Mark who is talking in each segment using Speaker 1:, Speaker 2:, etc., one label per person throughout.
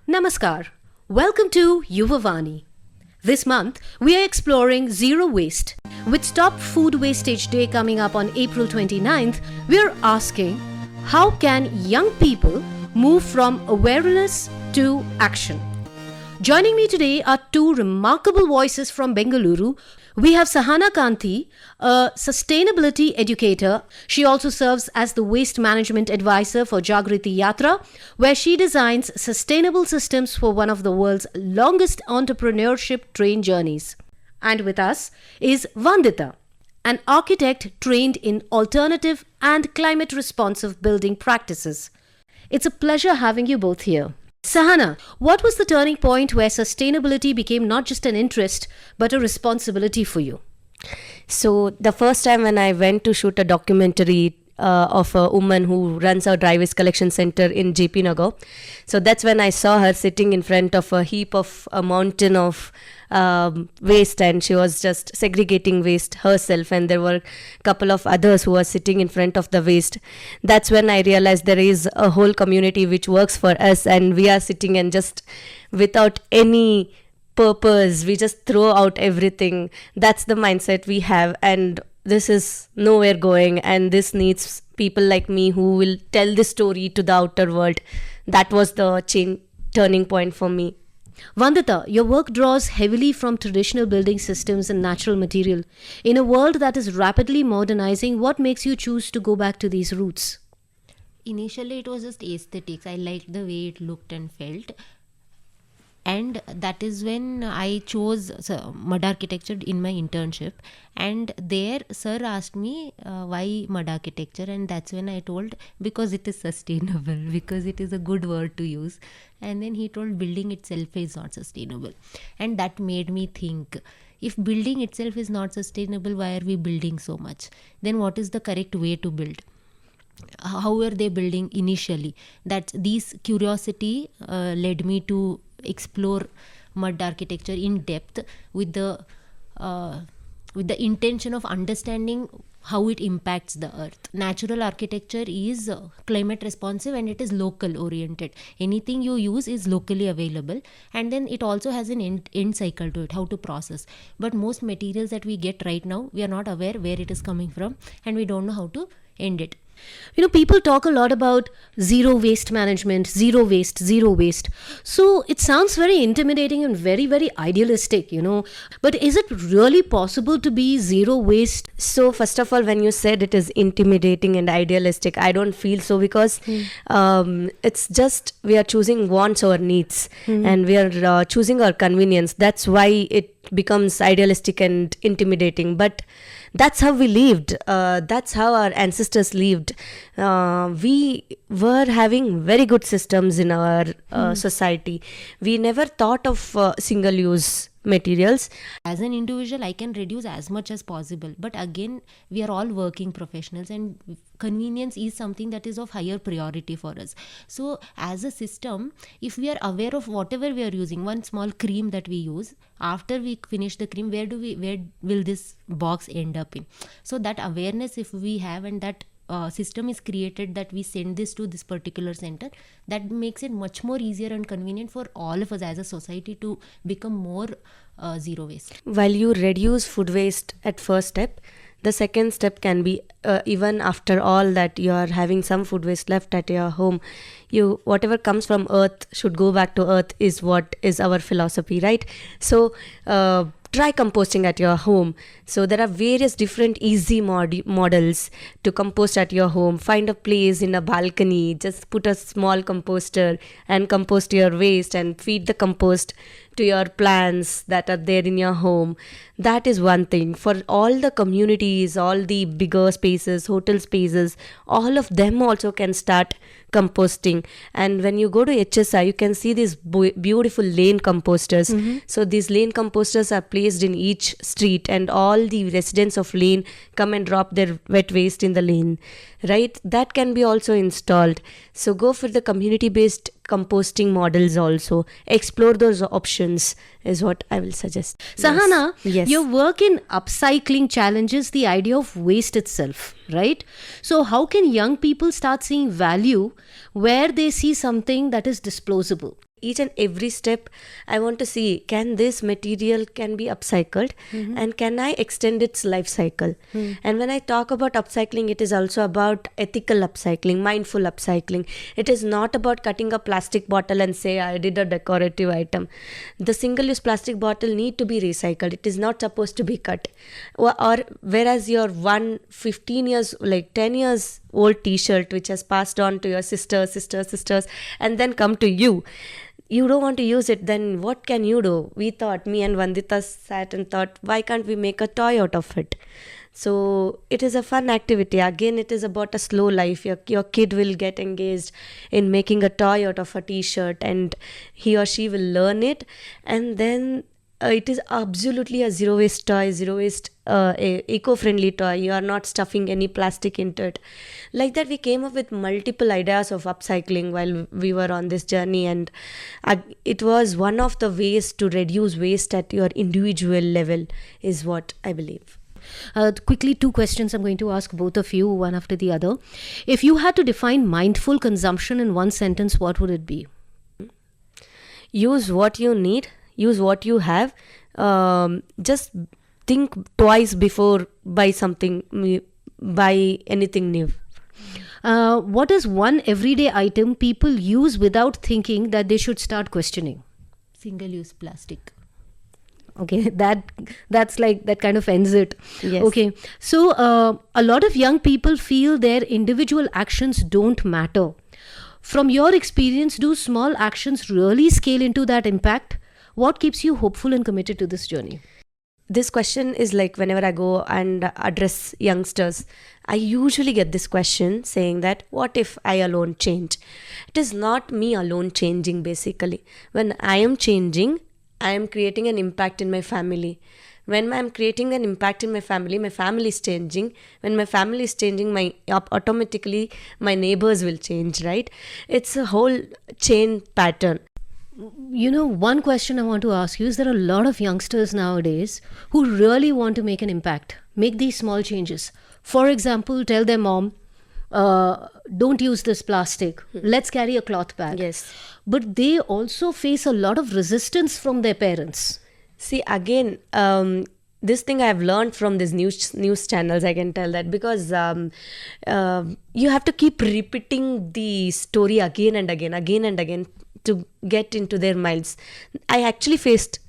Speaker 1: Namaskar. Welcome to Yuvavani. This month, we are exploring zero waste. With Stop Food Wastage Day coming up on April 29th, we are asking, how can young people move from awareness to action? Joining me today are two remarkable voices from Bengaluru. We have Sahana Kanti, a sustainability educator. She also serves as the waste management advisor for Jagriti Yatra, where she designs sustainable systems for one of the world's longest entrepreneurship train journeys. And with us is Vandita, an architect trained in alternative and climate responsive building practices. It's a pleasure having you both here. Sahana, what was the turning point where sustainability became not just an interest but a responsibility for you?
Speaker 2: So the first time when I went to shoot a documentary of a woman who runs a dry waste collection center in JP Nagar. So that's when I saw her sitting in front of a heap of a mountain of waste, and she was just segregating waste herself, and there were a couple of others who were sitting in front of the waste. That's when I realized there is a whole community which works for us, and we are sitting and just without any purpose, we just throw out everything. That's the mindset we have, and this is nowhere going, and this needs people like me who will tell this story to the outer world. That was the turning point for me.
Speaker 1: Vandita, your work draws heavily from traditional building systems and natural material. In a world that is rapidly modernizing, what makes you choose to go back to these roots?
Speaker 3: Initially, it was just aesthetics. I liked the way it looked and felt. And that is when I chose mud architecture in my internship. And there, sir asked me why mud architecture, and that's when I told, because it is sustainable, because it is a good word to use. And then he told building itself is not sustainable. And that made me think, if building itself is not sustainable, why are we building so much? Then what is the correct way to build? How were they building initially? That these curiosity led me to explore mud architecture in depth with the intention of understanding how it impacts the earth. Natural architecture is climate responsive and it is local oriented. Anything you use is locally available, and then it also has an end cycle to it, how to process. But most materials that we get right now, we are not aware where it is coming from, and we don't know how to end it.
Speaker 1: You know, people talk a lot about zero waste management, zero waste, zero waste. So it sounds very intimidating and very, very idealistic, But is it really possible to be zero waste?
Speaker 2: So first of all, when you said it is intimidating and idealistic, I don't feel so, because it's just we are choosing wants or needs, and we are choosing our convenience. That's why it becomes idealistic and intimidating. But that's how we lived. That's how our ancestors lived. We were having very good systems in our society. We never thought of single-use materials.
Speaker 3: As an individual, I can reduce as much as possible. But again, we are all working professionals, and convenience is something that is of higher priority for us. So as a system, if we are aware of whatever we are using, one small cream that we use, after we finish the cream, where will this box end up in? So that awareness, if we have, and that system is created that we send this to this particular center, that makes it much more easier and convenient for all of us as a society to become more zero waste.
Speaker 2: While you reduce food waste at first step, the second step can be even after all that you are having some food waste left at your home, whatever comes from earth should go back to earth, is what is our philosophy, right? So try composting at your home. So there are various different easy models to compost at your home. Find a place in a balcony, just put a small composter and compost your waste and feed the compost to your plants that are there in your home. That is one thing. For all the communities, all the bigger spaces, hotel spaces, all of them also can start composting. And when you go to HSI, you can see these beautiful lane composters. So these lane composters are placed in each street, and all the residents of lane come and drop their wet waste in the lane, right? That can be also installed. So go for the community based composting models also. Explore those options is what I will suggest.
Speaker 1: Sahana,
Speaker 2: Yes.
Speaker 1: your work in upcycling challenges the idea of waste itself, right? So how can young people start seeing value where they see something that is disposable?
Speaker 2: Each and every step I want to see, can this material can be upcycled, and can I extend its life cycle? And when I talk about upcycling, it is also about ethical upcycling, mindful upcycling. It is not about cutting a plastic bottle and say I did a decorative item. The single use plastic bottle need to be recycled. It is not supposed to be cut. Or whereas your 15 years, like 10 years old t-shirt which has passed on to your sisters and then come to you don't want to use it, then what can you do? Me and Vandita sat and thought, why can't we make a toy out of it? So it is a fun activity. Again, it is about a slow life. Your kid will get engaged in making a toy out of a t-shirt, and he or she will learn it, and then it is absolutely a zero waste toy, eco-friendly toy. You are not stuffing any plastic into it. Like that, we came up with multiple ideas of upcycling while we were on this journey, and it was one of the ways to reduce waste at your individual level is what I believe.
Speaker 1: Quickly, 2 questions I'm going to ask both of you, one after the other. If you had to define mindful consumption in one sentence, what would it be?
Speaker 2: Use what you need. Use what you have. Just think twice before buy anything new.
Speaker 1: What is one everyday item people use without thinking that they should start questioning?
Speaker 3: Single-use plastic.
Speaker 1: Okay, that's like, that kind of ends it.
Speaker 2: Yes.
Speaker 1: Okay, so a lot of young people feel their individual actions don't matter. From your experience, do small actions really scale into that impact? What keeps you hopeful and committed to this journey?
Speaker 2: This question is like whenever I go and address youngsters, I usually get this question saying that, what if I alone change? It is not me alone changing basically. When I am changing, I am creating an impact in my family. When I am creating an impact in my family is changing. When my family is changing, automatically my neighbors will change, right? It's a whole chain pattern.
Speaker 1: You know, one question I want to ask you is, there are a lot of youngsters nowadays who really want to make an impact, make these small changes. For example, tell their mom, don't use this plastic, let's carry a cloth bag.
Speaker 2: Yes.
Speaker 1: But they also face a lot of resistance from their parents.
Speaker 2: See, again, this thing I have learned from these news channels, I can tell that, because you have to keep repeating the story again and again to get into their minds. I actually faced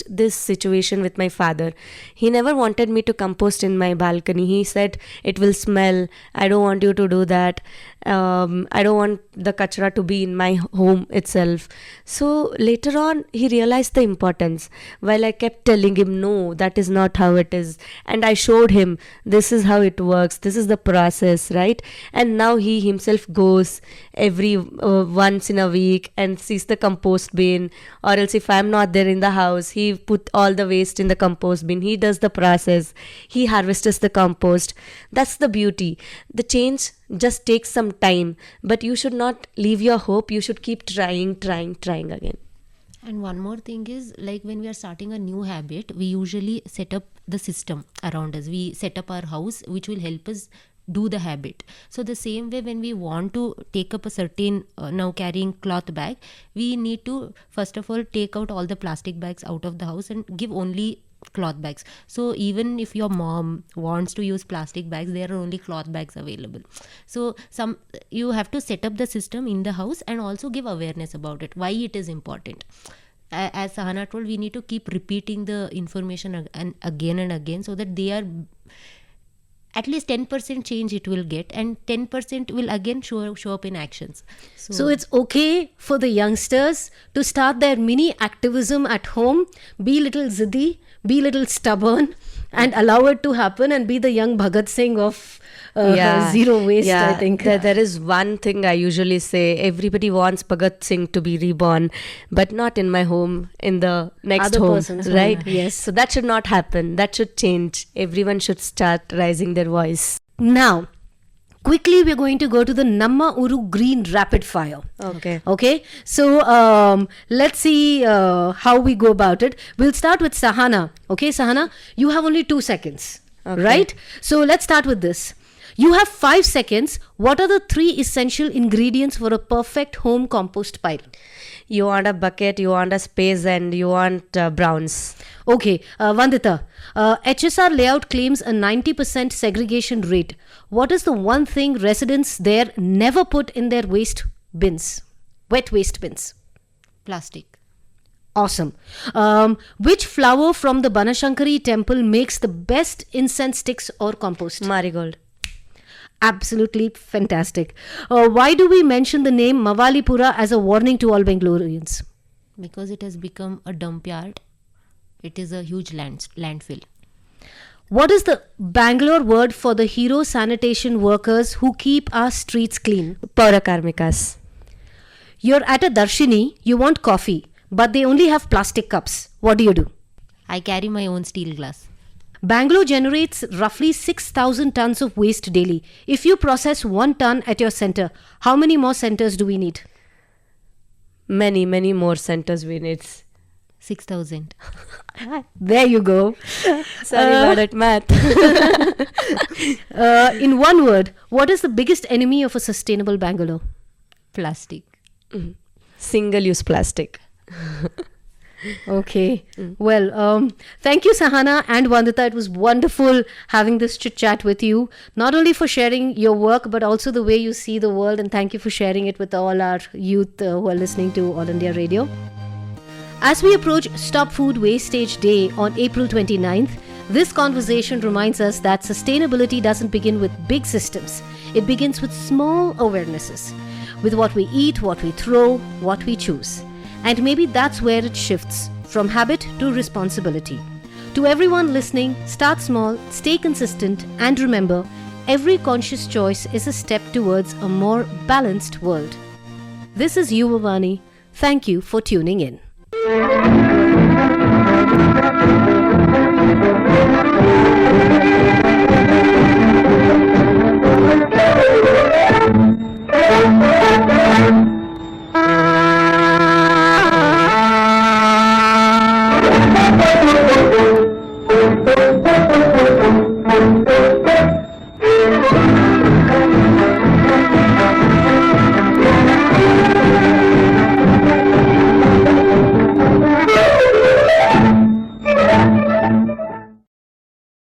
Speaker 2: this situation with my father. He never wanted me to compost in my balcony. He said, it will smell. I don't want you to do that. I don't want the kachra to be in my home itself. So later on, he realized the importance. While I kept telling him, no, that is not how it is. And I showed him, this is how it works. This is the process, right? And now he himself goes every once in a week and sees the compost bin. Or else if I'm not there in the house, he put all the waste in the compost bin. He does the process. He harvests the compost. That's the beauty. The change just takes some time, but you should not leave your hope. You should keep trying again.
Speaker 3: And one more thing is, like when we are starting a new habit, we usually set up the system around us. We set up our house, which will help us do the habit. So the same way, when we want to take up a certain now carrying cloth bag, we need to first of all take out all the plastic bags out of the house and give only cloth bags. So even if your mom wants to use plastic bags, there are only cloth bags available. So you have to set up the system in the house and also give awareness about it, why it is important. As Sahana told, we need to keep repeating the information again and again, so that they are at least 10% change it will get, and 10% will again show up in actions.
Speaker 1: So it's okay for the youngsters to start their mini activism at home, be little ziddy, be little stubborn, and allow it to happen, and be the young Bhagat Singh of zero waste, I think.
Speaker 2: There is one thing I usually say. Everybody wants Bhagat Singh to be reborn, but not in my home, in the next
Speaker 1: Other
Speaker 2: home,
Speaker 1: person's
Speaker 2: right?
Speaker 1: home. Yes.
Speaker 2: So that should not happen. That should change. Everyone should start raising their voice.
Speaker 1: Now, quickly we're going to go to the Namma Uru Green Rapid Fire.
Speaker 2: Okay.
Speaker 1: Okay, so let's see how we go about it. We'll start with Sahana. Okay, Sahana, you have only 2 seconds,
Speaker 2: Okay.
Speaker 1: right? So let's start with this. You have 5 seconds. What are the 3 essential ingredients for a perfect home compost pile?
Speaker 2: You want a bucket, you want a space, and you want browns.
Speaker 1: Okay, Vandita, HSR layout claims a 90% segregation rate. What is the one thing residents there never put in their waste bins? Wet waste bins.
Speaker 3: Plastic.
Speaker 1: Awesome. Which flower from the Banashankari temple makes the best incense sticks or compost?
Speaker 2: Marigold.
Speaker 1: Absolutely fantastic. Why do we mention the name Mavalipura as a warning to all Bengalurians?
Speaker 3: Because it has become a dump yard. It is a huge landfill.
Speaker 1: What is the Bangalore word for the hero sanitation workers who keep our streets clean?
Speaker 2: Paura Karmikas.
Speaker 1: You're at a Darshini, you want coffee, but they only have plastic cups. What do?
Speaker 3: I carry my own steel glass.
Speaker 1: Bangalore generates roughly 6,000 tons of waste daily. If you process 1 ton at your center, how many more centers do we need?
Speaker 2: Many, many more centers we need.
Speaker 3: 6,000.
Speaker 1: There you go.
Speaker 2: Sorry about it, math.
Speaker 1: In one word, what is the biggest enemy of a sustainable Bangalore?
Speaker 3: Plastic.
Speaker 2: Single-use plastic.
Speaker 1: Okay. Well, thank you, Sahana and Vandita. It was wonderful having this chit chat with you, not only for sharing your work, but also the way you see the world. And thank you for sharing it with all our youth who are listening to All India Radio. As we approach Stop Food Wastage Day on April 29th, this conversation reminds us that sustainability doesn't begin with big systems. It begins with small awarenesses, with what we eat, what we throw, what we choose. And maybe that's where it shifts from habit to responsibility. To everyone listening, start small, stay consistent, and remember, every conscious choice is a step towards a more balanced world. This is Yuvavani. Thank you for tuning in.
Speaker 4: Thank you.